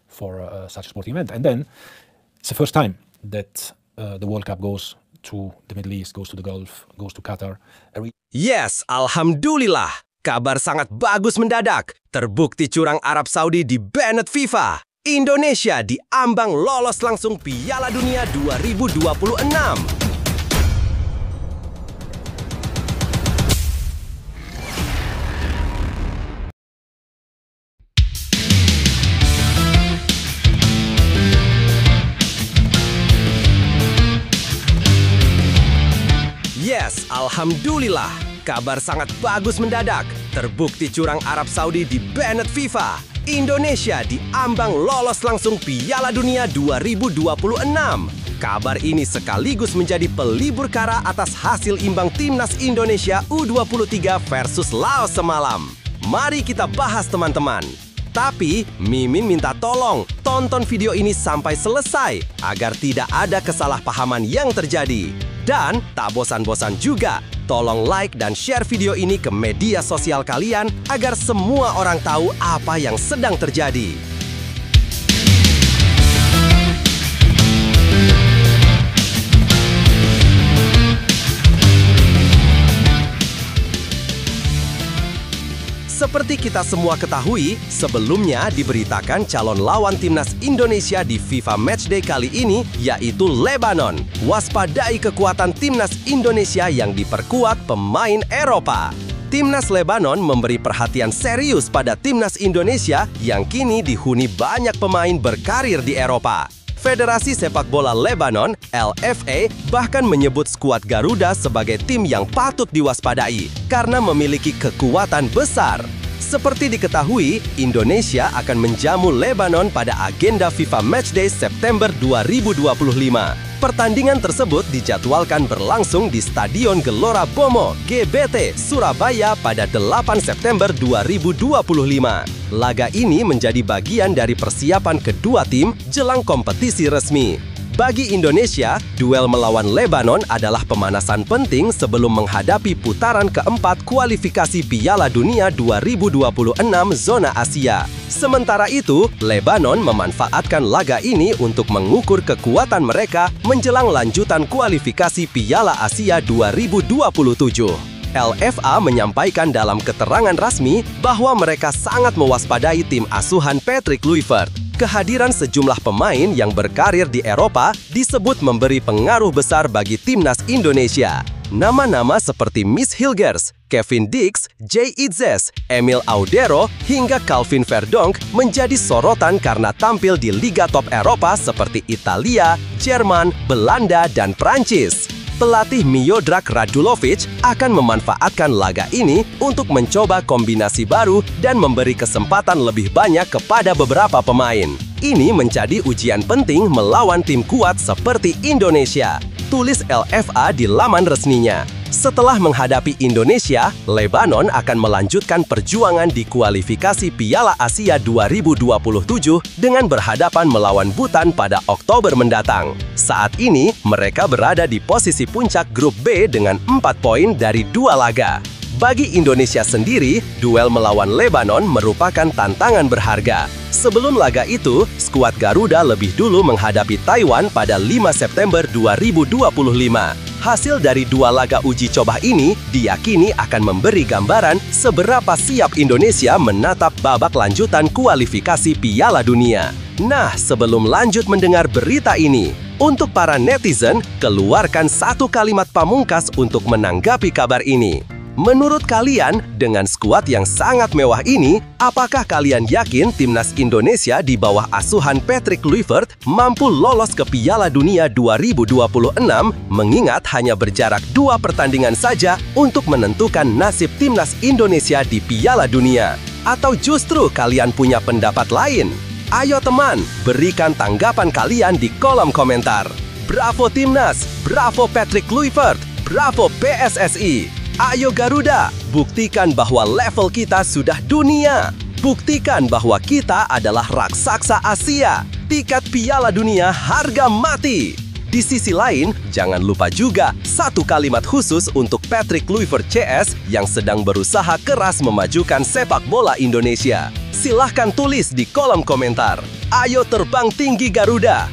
for such a sporting event. And then it's the first time that the World Cup goes to the Middle East, goes to the Gulf, goes to Qatar. Yes, alhamdulillah. Kabar sangat bagus mendadak. Terbukti curang Arab Saudi di banned FIFA. Indonesia diambang lolos langsung Piala Dunia 2026. Yes, alhamdulillah. Kabar sangat bagus mendadak. Terbukti curang Arab Saudi di banned FIFA. Indonesia diambang lolos langsung Piala Dunia 2026. Kabar ini sekaligus menjadi pelibur kara atas hasil imbang timnas Indonesia U23 versus Laos semalam. Mari kita bahas teman-teman. Tapi, Mimin minta tolong tonton video ini sampai selesai agar tidak ada kesalahpahaman yang terjadi. Dan tak bosan-bosan juga, tolong like dan share video ini ke media sosial kalian agar semua orang tahu apa yang sedang terjadi. Seperti kita semua ketahui, sebelumnya diberitakan calon lawan timnas Indonesia di FIFA Matchday kali ini yaitu Lebanon. Waspadai kekuatan timnas Indonesia yang diperkuat pemain Eropa. Timnas Lebanon memberi perhatian serius pada timnas Indonesia yang kini dihuni banyak pemain berkarir di Eropa. Federasi Sepak Bola Lebanon, LFA, bahkan menyebut skuad Garuda sebagai tim yang patut diwaspadai karena memiliki kekuatan besar. Seperti diketahui, Indonesia akan menjamu Lebanon pada agenda FIFA Matchday September 2025. Pertandingan tersebut dijadwalkan berlangsung di Stadion Gelora Bomo, GBT, Surabaya pada 8 September 2025. Laga ini menjadi bagian dari persiapan kedua tim jelang kompetisi resmi. Bagi Indonesia, duel melawan Lebanon adalah pemanasan penting sebelum menghadapi putaran keempat kualifikasi Piala Dunia 2026 zona Asia. Sementara itu, Lebanon memanfaatkan laga ini untuk mengukur kekuatan mereka menjelang lanjutan kualifikasi Piala Asia 2027. LFA menyampaikan dalam keterangan rasmi bahwa mereka sangat mewaspadai tim asuhan Patrick Kluivert. Kehadiran sejumlah pemain yang berkarir di Eropa disebut memberi pengaruh besar bagi timnas Indonesia. Nama-nama seperti Miss Hilgers, Kevin Dix, Jay Itzes, Emil Audero, hingga Calvin Verdonk menjadi sorotan karena tampil di liga top Eropa seperti Italia, Jerman, Belanda, dan Prancis. Pelatih Miodrag Radulovic akan memanfaatkan laga ini untuk mencoba kombinasi baru dan memberi kesempatan lebih banyak kepada beberapa pemain. Ini menjadi ujian penting melawan tim kuat seperti Indonesia, tulis LFA di laman resminya. Setelah menghadapi Indonesia, Lebanon akan melanjutkan perjuangan di kualifikasi Piala Asia 2027 dengan berhadapan melawan Bhutan pada Oktober mendatang. Saat ini, mereka berada di posisi puncak grup B dengan 4 poin dari 2 laga. Bagi Indonesia sendiri, duel melawan Lebanon merupakan tantangan berharga. Sebelum laga itu, skuad Garuda lebih dulu menghadapi Taiwan pada 5 September 2025. Hasil dari 2 laga uji coba ini diyakini akan memberi gambaran seberapa siap Indonesia menatap babak lanjutan kualifikasi Piala Dunia. Nah, sebelum lanjut mendengar berita ini, untuk para netizen, keluarkan satu kalimat pamungkas untuk menanggapi kabar ini. Menurut kalian, dengan skuad yang sangat mewah ini, apakah kalian yakin timnas Indonesia di bawah asuhan Patrick Kluivert mampu lolos ke Piala Dunia 2026 mengingat hanya berjarak 2 pertandingan saja untuk menentukan nasib timnas Indonesia di Piala Dunia? Atau justru kalian punya pendapat lain? Ayo teman, berikan tanggapan kalian di kolom komentar. Bravo Timnas, bravo Patrick Kluivert, bravo PSSI. Ayo Garuda, buktikan bahwa level kita sudah dunia. Buktikan bahwa kita adalah raksasa Asia. Tiket Piala Dunia harga mati. Di sisi lain, jangan lupa juga satu kalimat khusus untuk Patrick Kluivert CS yang sedang berusaha keras memajukan sepak bola Indonesia. Silahkan tulis di kolom komentar. Ayo terbang tinggi Garuda!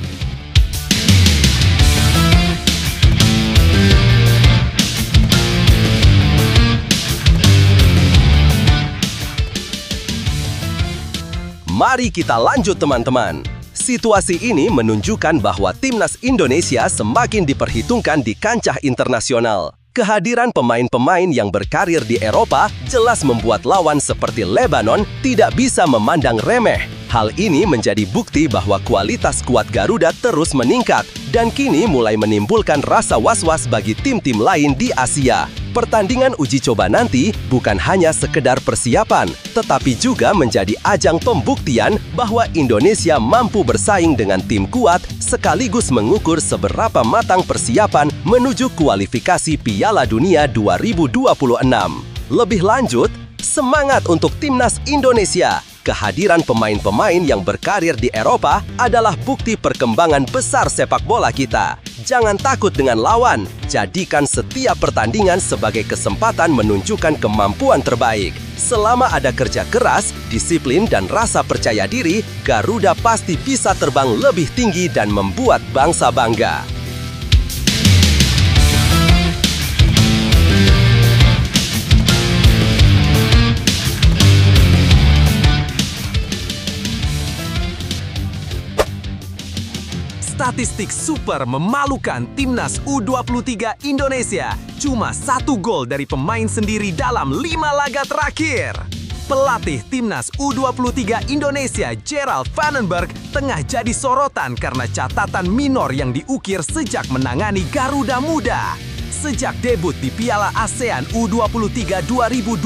Mari kita lanjut teman-teman. Situasi ini menunjukkan bahwa timnas Indonesia semakin diperhitungkan di kancah internasional. Kehadiran pemain-pemain yang berkarir di Eropa jelas membuat lawan seperti Lebanon tidak bisa memandang remeh. Hal ini menjadi bukti bahwa kualitas skuad Garuda terus meningkat dan kini mulai menimbulkan rasa was-was bagi tim-tim lain di Asia. Pertandingan uji coba nanti bukan hanya sekedar persiapan, tetapi juga menjadi ajang pembuktian bahwa Indonesia mampu bersaing dengan tim kuat sekaligus mengukur seberapa matang persiapan menuju kualifikasi Piala Dunia 2026. Lebih lanjut, semangat untuk timnas Indonesia! Kehadiran pemain-pemain yang berkarir di Eropa adalah bukti perkembangan besar sepak bola kita. Jangan takut dengan lawan, jadikan setiap pertandingan sebagai kesempatan menunjukkan kemampuan terbaik. Selama ada kerja keras, disiplin, dan rasa percaya diri, Garuda pasti bisa terbang lebih tinggi dan membuat bangsa bangga. Statistik super memalukan timnas U23 Indonesia. Cuma 1 gol dari pemain sendiri dalam 5 laga terakhir. Pelatih timnas U23 Indonesia Gerald Vandenberg tengah jadi sorotan karena catatan minor yang diukir sejak menangani Garuda Muda. Sejak debut di Piala ASEAN U23 2025,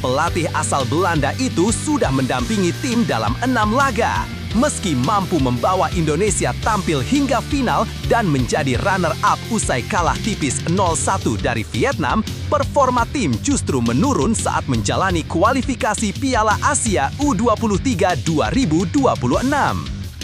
pelatih asal Belanda itu sudah mendampingi tim dalam 6 laga. Meski mampu membawa Indonesia tampil hingga final dan menjadi runner-up usai kalah tipis 0-1 dari Vietnam, performa tim justru menurun saat menjalani kualifikasi Piala Asia U23 2026.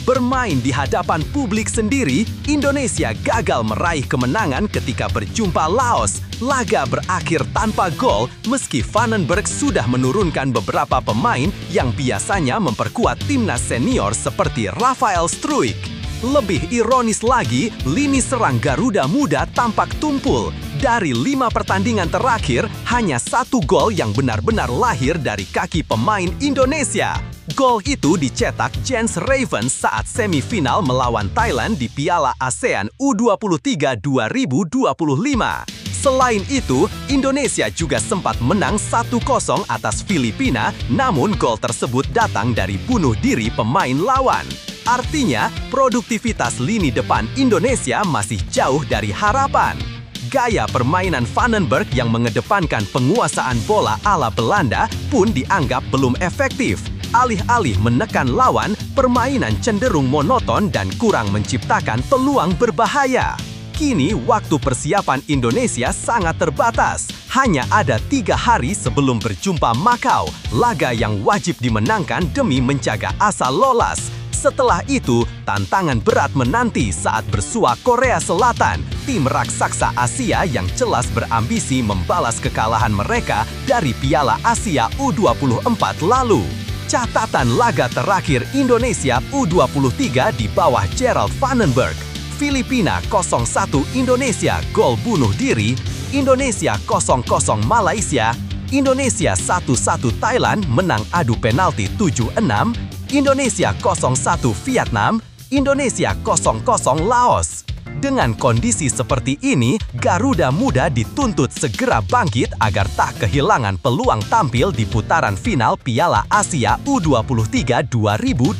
Bermain di hadapan publik sendiri, Indonesia gagal meraih kemenangan ketika berjumpa Laos. Laga berakhir tanpa gol meski Vandenberg sudah menurunkan beberapa pemain yang biasanya memperkuat timnas senior seperti Rafael Struijk. Lebih ironis lagi, lini serang Garuda Muda tampak tumpul. Dari 5 pertandingan terakhir, hanya 1 gol yang benar-benar lahir dari kaki pemain Indonesia. Gol itu dicetak Jens Raven saat semifinal melawan Thailand di Piala ASEAN U23 2025. Selain itu, Indonesia juga sempat menang 1-0 atas Filipina, namun gol tersebut datang dari bunuh diri pemain lawan. Artinya, produktivitas lini depan Indonesia masih jauh dari harapan. Gaya permainan Vandenberg yang mengedepankan penguasaan bola ala Belanda pun dianggap belum efektif. Alih-alih menekan lawan, permainan cenderung monoton dan kurang menciptakan peluang berbahaya. Kini, waktu persiapan Indonesia sangat terbatas. Hanya ada 3 hari sebelum berjumpa Makau, laga yang wajib dimenangkan demi menjaga asa lolos. Setelah itu, tantangan berat menanti saat bersua Korea Selatan, tim raksasa Asia yang jelas berambisi membalas kekalahan mereka dari Piala Asia U24 lalu. Catatan laga terakhir Indonesia U23 di bawah Gerald Vandenberg. Filipina 0-1 Indonesia gol bunuh diri, Indonesia 0-0 Malaysia, Indonesia 1-1 Thailand menang adu penalti 7-6, Indonesia 0-1 Vietnam, Indonesia 0-0 Laos. Dengan kondisi seperti ini, Garuda Muda dituntut segera bangkit agar tak kehilangan peluang tampil di putaran final Piala Asia U23 2026.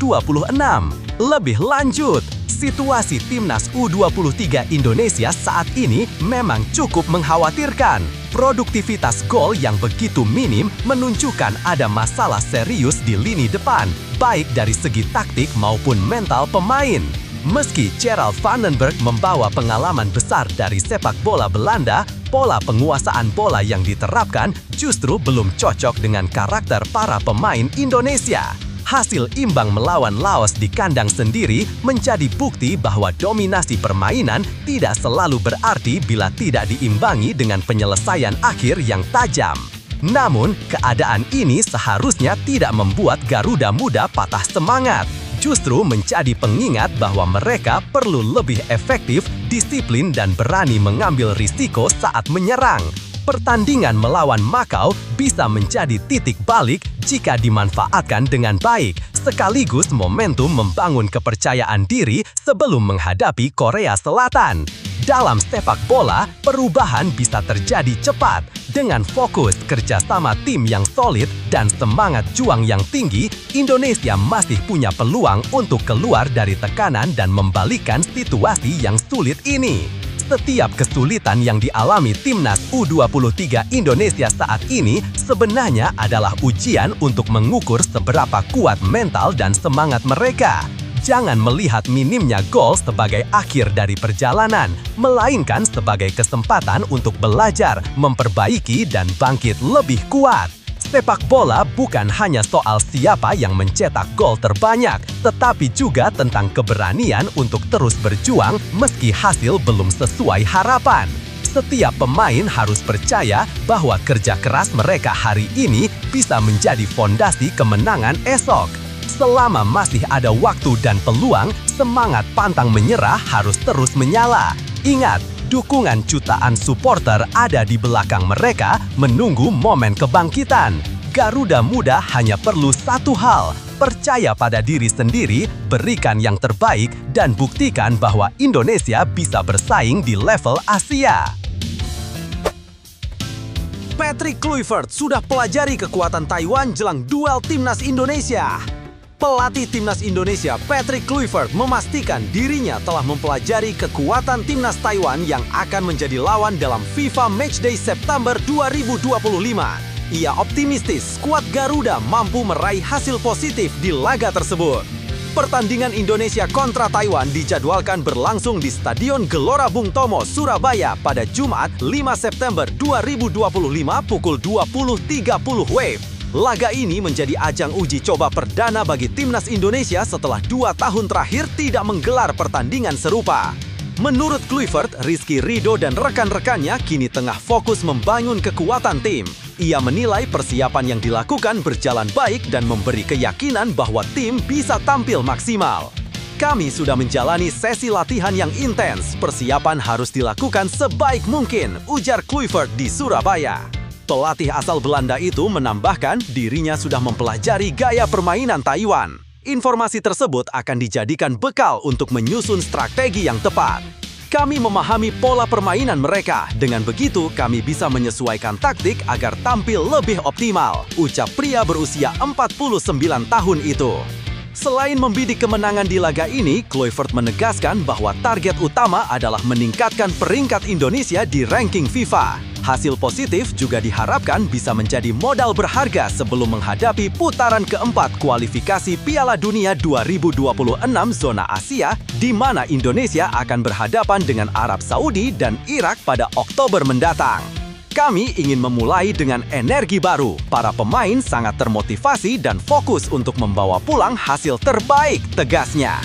Lebih lanjut, situasi timnas U23 Indonesia saat ini memang cukup mengkhawatirkan. Produktivitas gol yang begitu minim menunjukkan ada masalah serius di lini depan, baik dari segi taktik maupun mental pemain. Meski Gerald Vandenberg membawa pengalaman besar dari sepak bola Belanda, pola penguasaan bola yang diterapkan justru belum cocok dengan karakter para pemain Indonesia. Hasil imbang melawan Laos di kandang sendiri menjadi bukti bahwa dominasi permainan tidak selalu berarti bila tidak diimbangi dengan penyelesaian akhir yang tajam. Namun, keadaan ini seharusnya tidak membuat Garuda Muda patah semangat. Justru menjadi pengingat bahwa mereka perlu lebih efektif, disiplin, dan berani mengambil risiko saat menyerang. Pertandingan melawan Macau bisa menjadi titik balik jika dimanfaatkan dengan baik, sekaligus momentum membangun kepercayaan diri sebelum menghadapi Korea Selatan. Dalam sepak bola, perubahan bisa terjadi cepat. Dengan fokus kerjasama tim yang solid dan semangat juang yang tinggi, Indonesia masih punya peluang untuk keluar dari tekanan dan membalikkan situasi yang sulit ini. Setiap kesulitan yang dialami Timnas U23 Indonesia saat ini sebenarnya adalah ujian untuk mengukur seberapa kuat mental dan semangat mereka. Jangan melihat minimnya gol sebagai akhir dari perjalanan, melainkan sebagai kesempatan untuk belajar, memperbaiki, dan bangkit lebih kuat. Sepak bola bukan hanya soal siapa yang mencetak gol terbanyak, tetapi juga tentang keberanian untuk terus berjuang meski hasil belum sesuai harapan. Setiap pemain harus percaya bahwa kerja keras mereka hari ini bisa menjadi fondasi kemenangan esok. Selama masih ada waktu dan peluang, semangat pantang menyerah harus terus menyala. Ingat, dukungan jutaan supporter ada di belakang mereka menunggu momen kebangkitan. Garuda Muda hanya perlu satu hal, percaya pada diri sendiri, berikan yang terbaik, dan buktikan bahwa Indonesia bisa bersaing di level Asia. Patrick Kluivert sudah pelajari kekuatan Taiwan jelang duel Timnas Indonesia. Pelatih Timnas Indonesia Patrick Kluivert memastikan dirinya telah mempelajari kekuatan Timnas Taiwan yang akan menjadi lawan dalam FIFA Matchday September 2025. Ia optimistis skuad Garuda mampu meraih hasil positif di laga tersebut. Pertandingan Indonesia kontra Taiwan dijadwalkan berlangsung di Stadion Gelora Bung Tomo, Surabaya pada Jumat 5 September 2025 pukul 20.30 WIB. Laga ini menjadi ajang uji coba perdana bagi Timnas Indonesia setelah 2 tahun terakhir tidak menggelar pertandingan serupa. Menurut Kluivert, Rizky Ridho dan rekan-rekannya kini tengah fokus membangun kekuatan tim. Ia menilai persiapan yang dilakukan berjalan baik dan memberi keyakinan bahwa tim bisa tampil maksimal. Kami sudah menjalani sesi latihan yang intens, persiapan harus dilakukan sebaik mungkin, ujar Kluivert di Surabaya. Pelatih asal Belanda itu menambahkan dirinya sudah mempelajari gaya permainan Taiwan. Informasi tersebut akan dijadikan bekal untuk menyusun strategi yang tepat. Kami memahami pola permainan mereka, dengan begitu kami bisa menyesuaikan taktik agar tampil lebih optimal, ucap pria berusia 49 tahun itu. Selain membidik kemenangan di laga ini, Kluivert menegaskan bahwa target utama adalah meningkatkan peringkat Indonesia di ranking FIFA. Hasil positif juga diharapkan bisa menjadi modal berharga sebelum menghadapi putaran keempat kualifikasi Piala Dunia 2026 zona Asia, di mana Indonesia akan berhadapan dengan Arab Saudi dan Irak pada Oktober mendatang. Kami ingin memulai dengan energi baru. Para pemain sangat termotivasi dan fokus untuk membawa pulang hasil terbaik, tegasnya.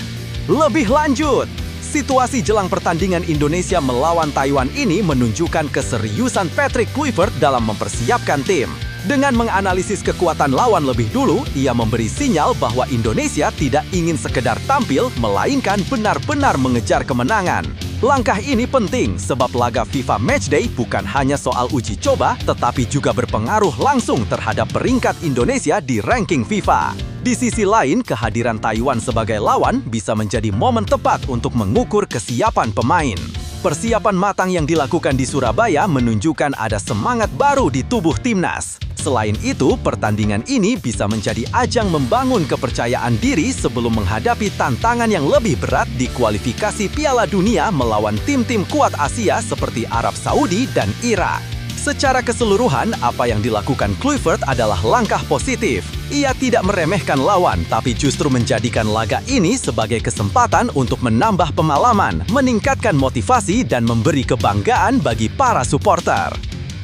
Lebih lanjut, situasi jelang pertandingan Indonesia melawan Taiwan ini menunjukkan keseriusan Patrick Kluivert dalam mempersiapkan tim. Dengan menganalisis kekuatan lawan lebih dulu, ia memberi sinyal bahwa Indonesia tidak ingin sekedar tampil, melainkan benar-benar mengejar kemenangan. Langkah ini penting sebab laga FIFA Matchday bukan hanya soal uji coba, tetapi juga berpengaruh langsung terhadap peringkat Indonesia di ranking FIFA. Di sisi lain, kehadiran Taiwan sebagai lawan bisa menjadi momen tepat untuk mengukur kesiapan pemain. Persiapan matang yang dilakukan di Surabaya menunjukkan ada semangat baru di tubuh timnas. Selain itu, pertandingan ini bisa menjadi ajang membangun kepercayaan diri sebelum menghadapi tantangan yang lebih berat di kualifikasi Piala Dunia melawan tim-tim kuat Asia seperti Arab Saudi dan Irak. Secara keseluruhan, apa yang dilakukan Kluivert adalah langkah positif. Ia tidak meremehkan lawan, tapi justru menjadikan laga ini sebagai kesempatan untuk menambah pengalaman, meningkatkan motivasi, dan memberi kebanggaan bagi para supporter.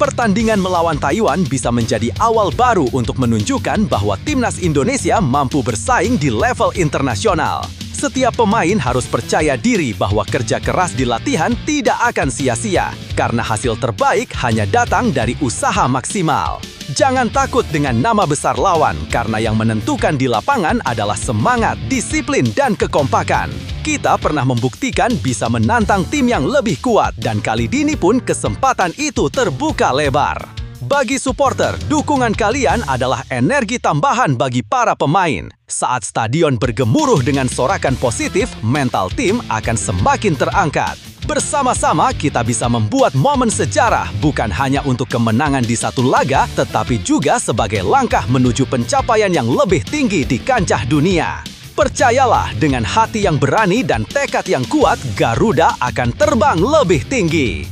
Pertandingan melawan Taiwan bisa menjadi awal baru untuk menunjukkan bahwa timnas Indonesia mampu bersaing di level internasional. Setiap pemain harus percaya diri bahwa kerja keras di latihan tidak akan sia-sia, karena hasil terbaik hanya datang dari usaha maksimal. Jangan takut dengan nama besar lawan, karena yang menentukan di lapangan adalah semangat, disiplin, dan kekompakan. Kita pernah membuktikan bisa menantang tim yang lebih kuat, dan kali ini pun kesempatan itu terbuka lebar. Bagi supporter, dukungan kalian adalah energi tambahan bagi para pemain. Saat stadion bergemuruh dengan sorakan positif, mental tim akan semakin terangkat. Bersama-sama kita bisa membuat momen sejarah, bukan hanya untuk kemenangan di satu laga, tetapi juga sebagai langkah menuju pencapaian yang lebih tinggi di kancah dunia. Percayalah, dengan hati yang berani dan tekad yang kuat, Garuda akan terbang lebih tinggi.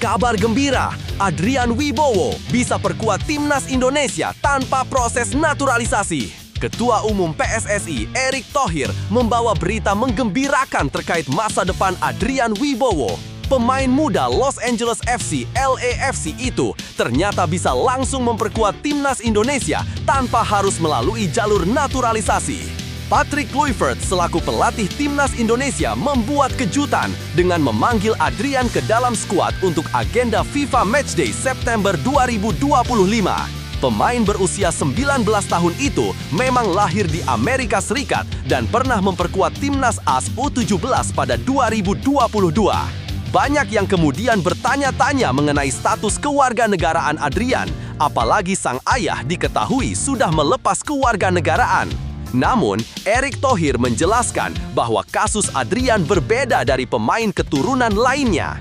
Kabar gembira, Adrian Wibowo bisa perkuat Timnas Indonesia tanpa proses naturalisasi. Ketua Umum PSSI Erick Thohir membawa berita menggembirakan terkait masa depan Adrian Wibowo. Pemain muda Los Angeles FC (LAFC) itu ternyata bisa langsung memperkuat Timnas Indonesia tanpa harus melalui jalur naturalisasi. Patrick Kluivert selaku pelatih Timnas Indonesia membuat kejutan dengan memanggil Adrian ke dalam skuad untuk agenda FIFA Matchday September 2025. Pemain berusia 19 tahun itu memang lahir di Amerika Serikat dan pernah memperkuat Timnas AS U17 pada 2022. Banyak yang kemudian bertanya-tanya mengenai status kewarganegaraan Adrian, apalagi sang ayah diketahui sudah melepas kewarganegaraan. Namun, Erick Thohir menjelaskan bahwa kasus Adrian berbeda dari pemain keturunan lainnya.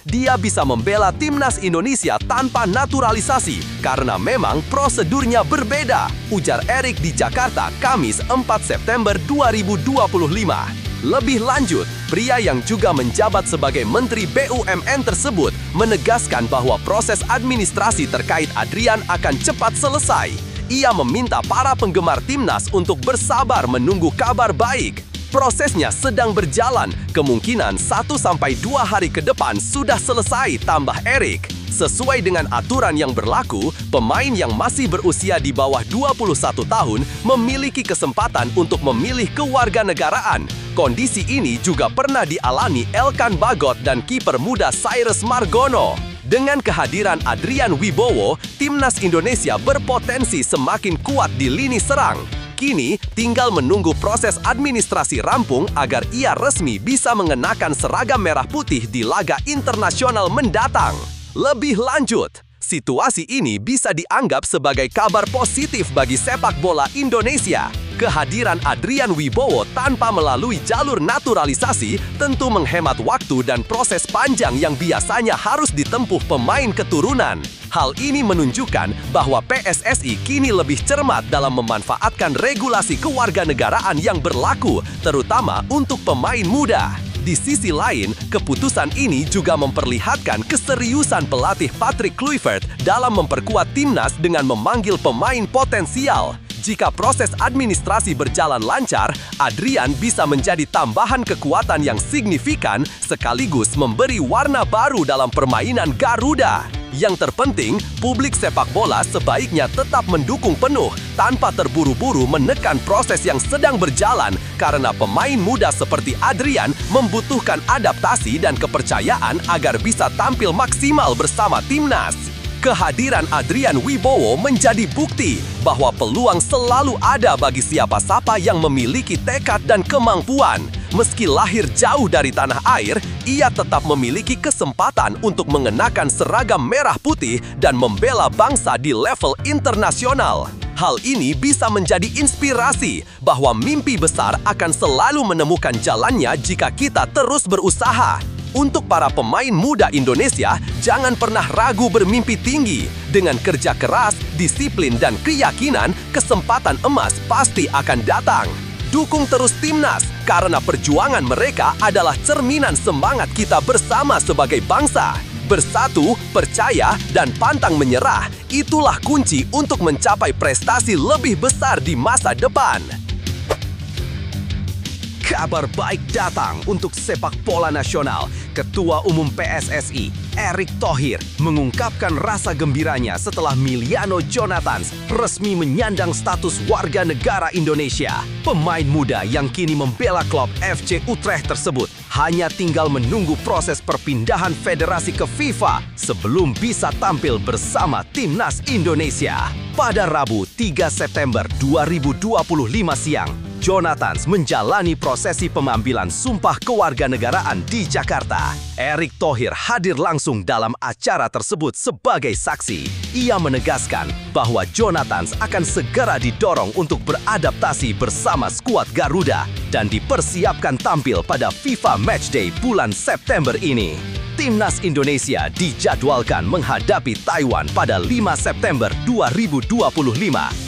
Dia bisa membela Timnas Indonesia tanpa naturalisasi karena memang prosedurnya berbeda, ujar Erick di Jakarta, Kamis 4 September 2025. Lebih lanjut, pria yang juga menjabat sebagai Menteri BUMN tersebut menegaskan bahwa proses administrasi terkait Adrian akan cepat selesai. Ia meminta para penggemar Timnas untuk bersabar menunggu kabar baik. Prosesnya sedang berjalan, kemungkinan 1-2 hari ke depan sudah selesai, tambah Erick. Sesuai dengan aturan yang berlaku, pemain yang masih berusia di bawah 21 tahun memiliki kesempatan untuk memilih kewarganegaraan. Kondisi ini juga pernah dialami Elkan Bagot dan kiper muda Cyrus Margono. Dengan kehadiran Adrian Wibowo, Timnas Indonesia berpotensi semakin kuat di lini serang. Kini, tinggal menunggu proses administrasi rampung agar ia resmi bisa mengenakan seragam merah putih di laga internasional mendatang. Lebih lanjut, situasi ini bisa dianggap sebagai kabar positif bagi sepak bola Indonesia. Kehadiran Adrian Wibowo tanpa melalui jalur naturalisasi tentu menghemat waktu dan proses panjang yang biasanya harus ditempuh pemain keturunan. Hal ini menunjukkan bahwa PSSI kini lebih cermat dalam memanfaatkan regulasi kewarganegaraan yang berlaku, terutama untuk pemain muda. Di sisi lain, keputusan ini juga memperlihatkan keseriusan pelatih Patrick Kluivert dalam memperkuat timnas dengan memanggil pemain potensial. Jika proses administrasi berjalan lancar, Adrian bisa menjadi tambahan kekuatan yang signifikan sekaligus memberi warna baru dalam permainan Garuda. Yang terpenting, publik sepak bola sebaiknya tetap mendukung penuh tanpa terburu-buru menekan proses yang sedang berjalan karena pemain muda seperti Adrian membutuhkan adaptasi dan kepercayaan agar bisa tampil maksimal bersama timnas. Kehadiran Adrian Wibowo menjadi bukti bahwa peluang selalu ada bagi siapa-siapa yang memiliki tekad dan kemampuan. Meski lahir jauh dari tanah air, ia tetap memiliki kesempatan untuk mengenakan seragam merah putih dan membela bangsa di level internasional. Hal ini bisa menjadi inspirasi bahwa mimpi besar akan selalu menemukan jalannya jika kita terus berusaha. Untuk para pemain muda Indonesia, jangan pernah ragu bermimpi tinggi. Dengan kerja keras, disiplin, dan keyakinan, kesempatan emas pasti akan datang. Dukung terus timnas, karena perjuangan mereka adalah cerminan semangat kita bersama sebagai bangsa. Bersatu, percaya, dan pantang menyerah, itulah kunci untuk mencapai prestasi lebih besar di masa depan. Kabar baik datang untuk sepak bola nasional. Ketua Umum PSSI, Erick Thohir, mengungkapkan rasa gembiranya setelah Miliano Jonathans resmi menyandang status warga negara Indonesia. Pemain muda yang kini membela klub FC Utrecht tersebut hanya tinggal menunggu proses perpindahan federasi ke FIFA sebelum bisa tampil bersama Timnas Indonesia. Pada Rabu 3 September 2025 siang, Jonathans menjalani prosesi pengambilan sumpah kewarganegaraan di Jakarta. Erick Thohir hadir langsung dalam acara tersebut sebagai saksi. Ia menegaskan bahwa Jonathans akan segera didorong untuk beradaptasi bersama skuad Garuda dan dipersiapkan tampil pada FIFA Matchday bulan September ini. Timnas Indonesia dijadwalkan menghadapi Taiwan pada 5 September 2025,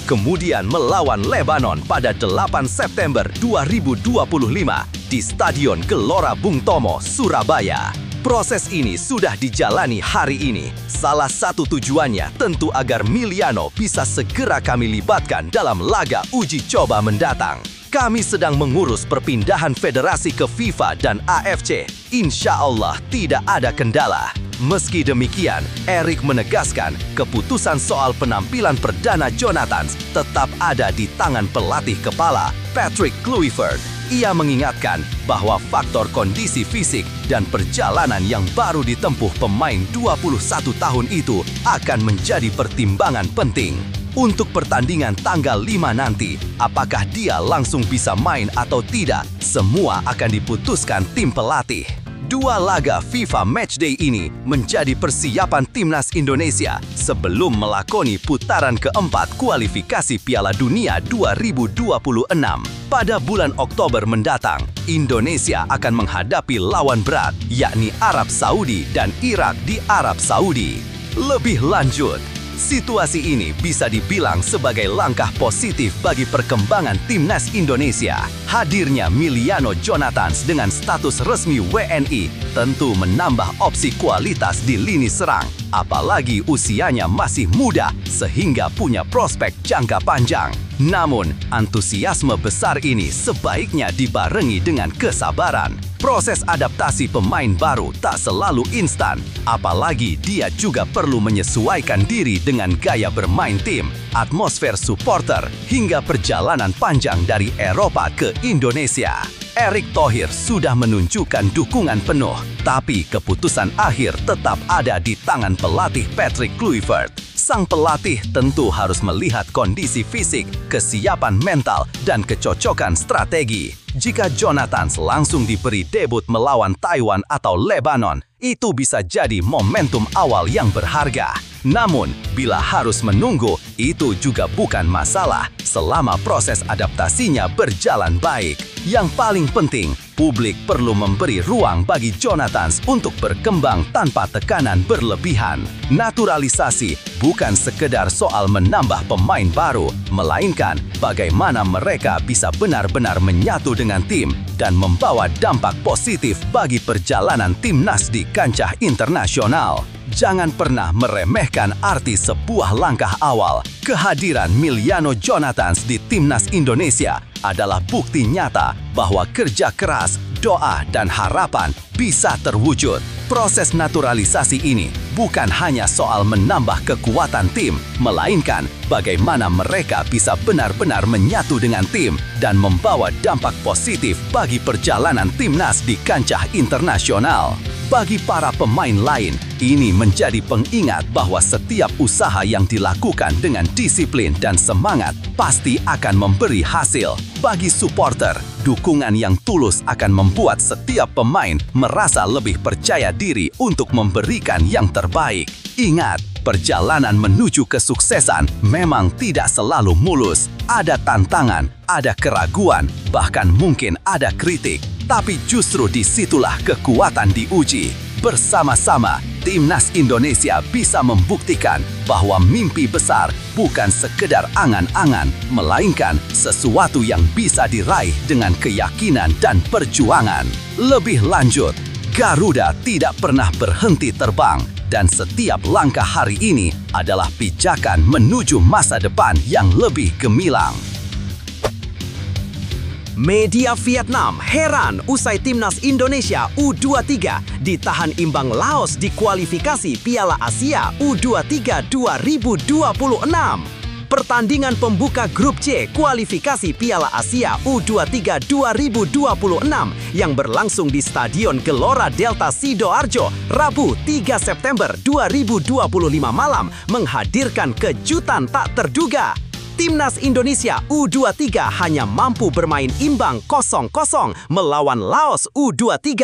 kemudian melawan Lebanon pada 8 September 2025 di Stadion Gelora Bung Tomo, Surabaya. Proses ini sudah dijalani hari ini. Salah satu tujuannya tentu agar Miliano bisa segera kami libatkan dalam laga uji coba mendatang. Kami sedang mengurus perpindahan federasi ke FIFA dan AFC. Insya Allah tidak ada kendala. Meski demikian, Erick menegaskan keputusan soal penampilan perdana Jonathans tetap ada di tangan pelatih kepala, Patrick Kluivert. Ia mengingatkan bahwa faktor kondisi fisik dan perjalanan yang baru ditempuh pemain 21 tahun itu akan menjadi pertimbangan penting. Untuk pertandingan tanggal 5 nanti, apakah dia langsung bisa main atau tidak, semua akan diputuskan tim pelatih. Dua laga FIFA Matchday ini menjadi persiapan Timnas Indonesia sebelum melakoni putaran keempat kualifikasi Piala Dunia 2026. Pada bulan Oktober mendatang, Indonesia akan menghadapi lawan berat, yakni Arab Saudi dan Irak di Arab Saudi. Lebih lanjut, situasi ini bisa dibilang sebagai langkah positif bagi perkembangan Timnas Indonesia. Hadirnya Miliano Jonathans dengan status resmi WNI tentu menambah opsi kualitas di lini serang, apalagi usianya masih muda sehingga punya prospek jangka panjang. Namun, antusiasme besar ini sebaiknya dibarengi dengan kesabaran. Proses adaptasi pemain baru tak selalu instan, apalagi dia juga perlu menyesuaikan diri dengan gaya bermain tim, atmosfer supporter, hingga perjalanan panjang dari Eropa ke Indonesia. Erick Thohir sudah menunjukkan dukungan penuh, tapi keputusan akhir tetap ada di tangan pelatih Patrick Kluivert. Sang pelatih tentu harus melihat kondisi fisik, kesiapan mental, dan kecocokan strategi. Jika Jonathans langsung diberi debut melawan Taiwan atau Lebanon, itu bisa jadi momentum awal yang berharga. Namun, bila harus menunggu, itu juga bukan masalah selama proses adaptasinya berjalan baik. Yang paling penting, publik perlu memberi ruang bagi Jonathans untuk berkembang tanpa tekanan berlebihan. Naturalisasi bukan sekedar soal menambah pemain baru, melainkan bagaimana mereka bisa benar-benar menyatu dengan tim dan membawa dampak positif bagi perjalanan Timnas di kancah internasional. Jangan pernah meremehkan arti sebuah langkah awal. Kehadiran Miliano Jonathans di Timnas Indonesia adalah bukti nyata bahwa kerja keras, doa, dan harapan bisa terwujud. Proses naturalisasi ini bukan hanya soal menambah kekuatan tim, melainkan bagaimana mereka bisa benar-benar menyatu dengan tim dan membawa dampak positif bagi perjalanan Timnas di kancah internasional. Bagi para pemain lain, ini menjadi pengingat bahwa setiap usaha yang dilakukan dengan disiplin dan semangat pasti akan memberi hasil. Bagi supporter, dukungan yang tulus akan membuat setiap pemain merasa lebih percaya diri untuk memberikan yang terbaik. Ingat, perjalanan menuju kesuksesan memang tidak selalu mulus. Ada tantangan, ada keraguan, bahkan mungkin ada kritik. Tapi justru disitulah kekuatan diuji. Bersama-sama, Timnas Indonesia bisa membuktikan bahwa mimpi besar bukan sekedar angan-angan, melainkan sesuatu yang bisa diraih dengan keyakinan dan perjuangan. Lebih lanjut, Garuda tidak pernah berhenti terbang, dan setiap langkah hari ini adalah pijakan menuju masa depan yang lebih gemilang. Media Vietnam heran usai timnas Indonesia U23 ditahan imbang Laos di kualifikasi Piala Asia U23 2026. Pertandingan pembuka grup C kualifikasi Piala Asia U23 2026 yang berlangsung di Stadion Gelora Delta Sidoarjo Rabu 3 September 2025 malam menghadirkan kejutan tak terduga. Timnas Indonesia U23 hanya mampu bermain imbang 0-0 melawan Laos U23.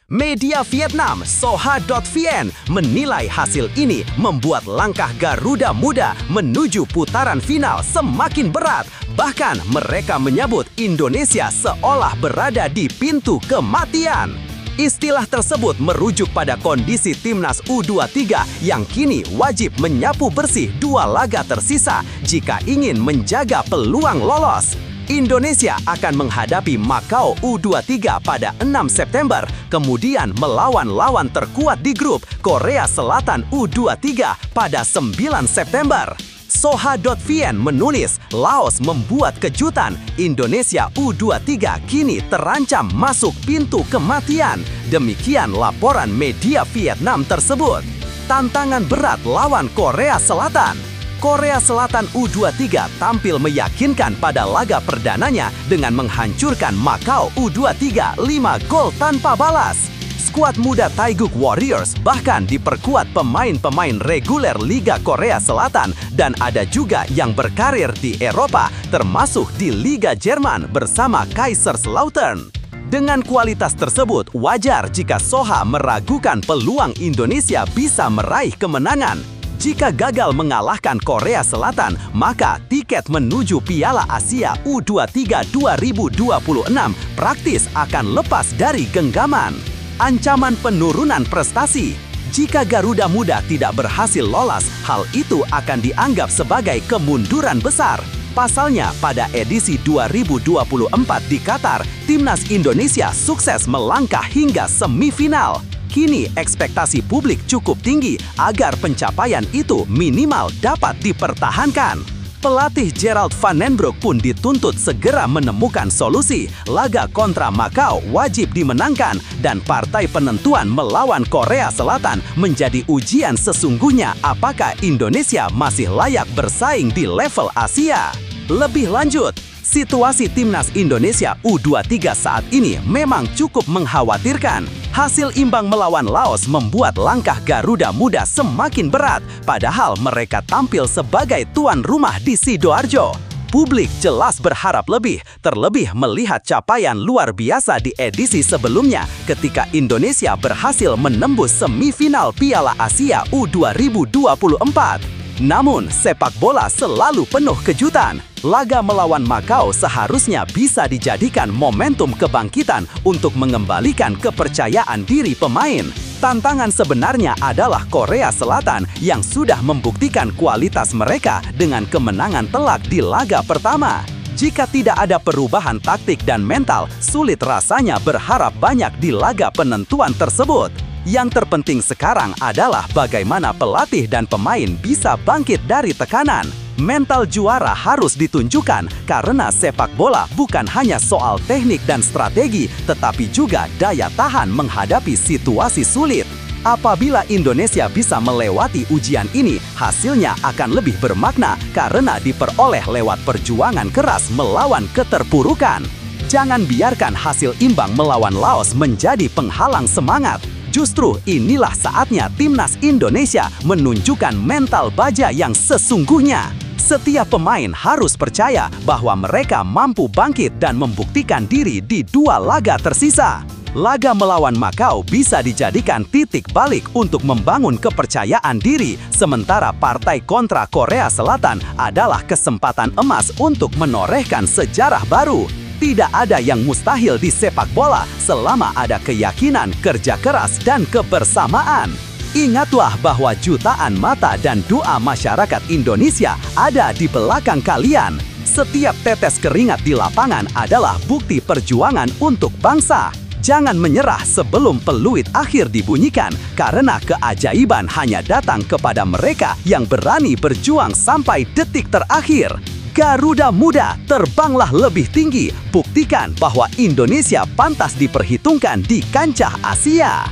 Media Vietnam Soha.vn menilai hasil ini membuat langkah Garuda Muda menuju putaran final semakin berat. Bahkan mereka menyebut Indonesia seolah berada di pintu kematian. Istilah tersebut merujuk pada kondisi timnas U23 yang kini wajib menyapu bersih 2 laga tersisa jika ingin menjaga peluang lolos. Indonesia akan menghadapi Macau U23 pada 6 September, kemudian melawan lawan terkuat di grup Korea Selatan U23 pada 9 September. Soha.vn menulis, Laos membuat kejutan, Indonesia U23 kini terancam masuk pintu kematian. Demikian laporan media Vietnam tersebut. Tantangan berat lawan Korea Selatan. Korea Selatan U23 tampil meyakinkan pada laga perdananya dengan menghancurkan Macau U23 5 gol tanpa balas. Skuad muda Taeguk Warriors bahkan diperkuat pemain-pemain reguler Liga Korea Selatan dan ada juga yang berkarir di Eropa, termasuk di Liga Jerman bersama Kaiserslautern. Dengan kualitas tersebut, wajar jika Soha meragukan peluang Indonesia bisa meraih kemenangan. Jika gagal mengalahkan Korea Selatan, maka tiket menuju Piala Asia U23 2026 praktis akan lepas dari genggaman. Ancaman penurunan prestasi. Jika Garuda Muda tidak berhasil lolos, hal itu akan dianggap sebagai kemunduran besar. Pasalnya, pada edisi 2024 di Qatar, timnas Indonesia sukses melangkah hingga semifinal. Kini ekspektasi publik cukup tinggi agar pencapaian itu minimal dapat dipertahankan. Pelatih Gerald Van den Broek pun dituntut segera menemukan solusi. Laga kontra Macau wajib dimenangkan dan partai penentuan melawan Korea Selatan menjadi ujian sesungguhnya apakah Indonesia masih layak bersaing di level Asia. Lebih lanjut, situasi timnas Indonesia U23 saat ini memang cukup mengkhawatirkan. Hasil imbang melawan Laos membuat langkah Garuda Muda semakin berat, padahal mereka tampil sebagai tuan rumah di Sidoarjo. Publik jelas berharap lebih, terlebih melihat capaian luar biasa di edisi sebelumnya ketika Indonesia berhasil menembus semifinal Piala Asia U2024. Namun, sepak bola selalu penuh kejutan. Laga melawan Macau seharusnya bisa dijadikan momentum kebangkitan untuk mengembalikan kepercayaan diri pemain. Tantangan sebenarnya adalah Korea Selatan yang sudah membuktikan kualitas mereka dengan kemenangan telak di laga pertama. Jika tidak ada perubahan taktik dan mental, sulit rasanya berharap banyak di laga penentuan tersebut. Yang terpenting sekarang adalah bagaimana pelatih dan pemain bisa bangkit dari tekanan. Mental juara harus ditunjukkan karena sepak bola bukan hanya soal teknik dan strategi, tetapi juga daya tahan menghadapi situasi sulit. Apabila Indonesia bisa melewati ujian ini, hasilnya akan lebih bermakna karena diperoleh lewat perjuangan keras melawan keterpurukan. Jangan biarkan hasil imbang melawan Laos menjadi penghalang semangat. Justru inilah saatnya timnas Indonesia menunjukkan mental baja yang sesungguhnya. Setiap pemain harus percaya bahwa mereka mampu bangkit dan membuktikan diri di 2 laga tersisa. Laga melawan Macau bisa dijadikan titik balik untuk membangun kepercayaan diri, sementara partai kontra Korea Selatan adalah kesempatan emas untuk menorehkan sejarah baru. Tidak ada yang mustahil di sepak bola selama ada keyakinan, kerja keras, dan kebersamaan. Ingatlah bahwa jutaan mata dan doa masyarakat Indonesia ada di belakang kalian. Setiap tetes keringat di lapangan adalah bukti perjuangan untuk bangsa. Jangan menyerah sebelum peluit akhir dibunyikan, karena keajaiban hanya datang kepada mereka yang berani berjuang sampai detik terakhir. Garuda Muda, terbanglah lebih tinggi. Buktikan bahwa Indonesia pantas diperhitungkan di kancah Asia.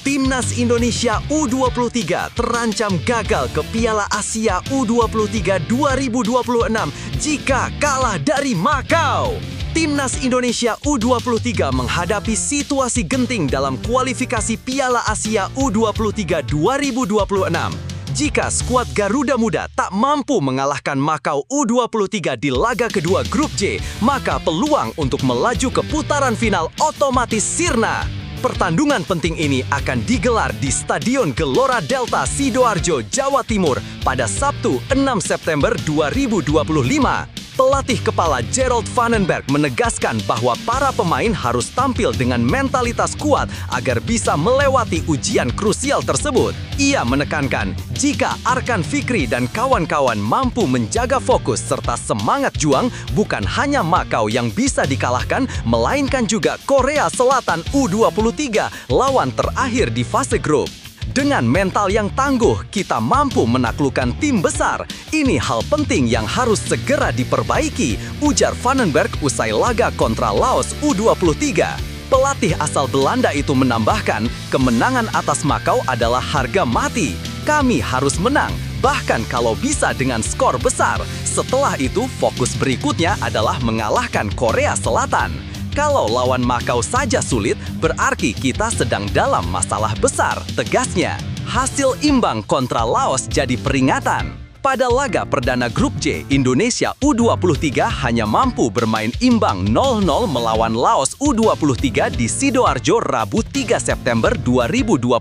Timnas Indonesia U23 terancam gagal ke Piala Asia U23 2026 jika kalah dari Makau. Timnas Indonesia U23 menghadapi situasi genting dalam kualifikasi Piala Asia U23 2026. Jika skuad Garuda Muda tak mampu mengalahkan Makau U23 di laga kedua Grup J, maka peluang untuk melaju ke putaran final otomatis sirna. Pertandingan penting ini akan digelar di Stadion Gelora Delta Sidoarjo, Jawa Timur pada Sabtu 6 September 2025. Pelatih kepala Gerald Vandenberg menegaskan bahwa para pemain harus tampil dengan mentalitas kuat agar bisa melewati ujian krusial tersebut. Ia menekankan, jika Arkan Fikri dan kawan-kawan mampu menjaga fokus serta semangat juang, bukan hanya Makau yang bisa dikalahkan, melainkan juga Korea Selatan U23, lawan terakhir di fase grup. Dengan mental yang tangguh, kita mampu menaklukkan tim besar. Ini hal penting yang harus segera diperbaiki, ujar Vandenberg usai laga kontra Laos U23. Pelatih asal Belanda itu menambahkan, kemenangan atas Makau adalah harga mati. Kami harus menang, bahkan kalau bisa dengan skor besar. Setelah itu, fokus berikutnya adalah mengalahkan Korea Selatan. Kalau lawan Makau saja sulit, berarti kita sedang dalam masalah besar, tegasnya. Hasil imbang kontra Laos jadi peringatan. Pada laga perdana Grup J, Indonesia U23 hanya mampu bermain imbang 0-0 melawan Laos U23 di Sidoarjo Rabu 3 September 2025.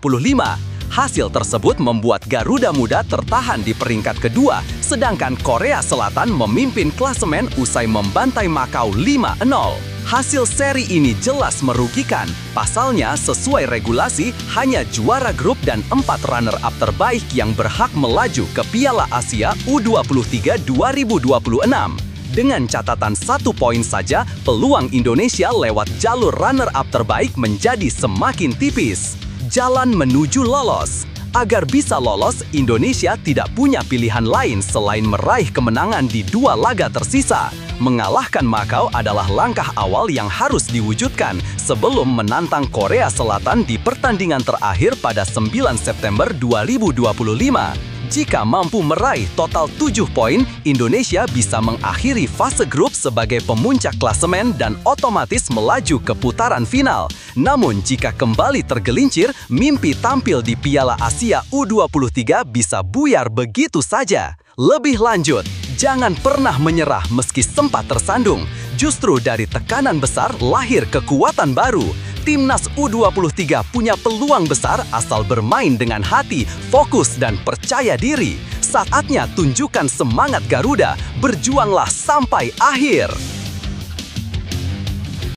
Hasil tersebut membuat Garuda Muda tertahan di peringkat kedua, sedangkan Korea Selatan memimpin klasemen usai membantai Makau 5-0. Hasil seri ini jelas merugikan. Pasalnya, sesuai regulasi, hanya juara grup dan 4 runner-up terbaik yang berhak melaju ke Piala Asia U23 2026. Dengan catatan 1 poin saja, peluang Indonesia lewat jalur runner-up terbaik menjadi semakin tipis. Jalan menuju lolos. Agar bisa lolos, Indonesia tidak punya pilihan lain selain meraih kemenangan di 2 laga tersisa. Mengalahkan Makau adalah langkah awal yang harus diwujudkan sebelum menantang Korea Selatan di pertandingan terakhir pada 9 September 2025. Jika mampu meraih total 7 poin, Indonesia bisa mengakhiri fase grup sebagai pemuncak klasemen dan otomatis melaju ke putaran final. Namun jika kembali tergelincir, mimpi tampil di Piala Asia U23 bisa buyar begitu saja. Lebih lanjut, jangan pernah menyerah meski sempat tersandung. Justru dari tekanan besar lahir kekuatan baru. Timnas U23 punya peluang besar asal bermain dengan hati, fokus, dan percaya diri. Saatnya tunjukkan semangat Garuda, berjuanglah sampai akhir.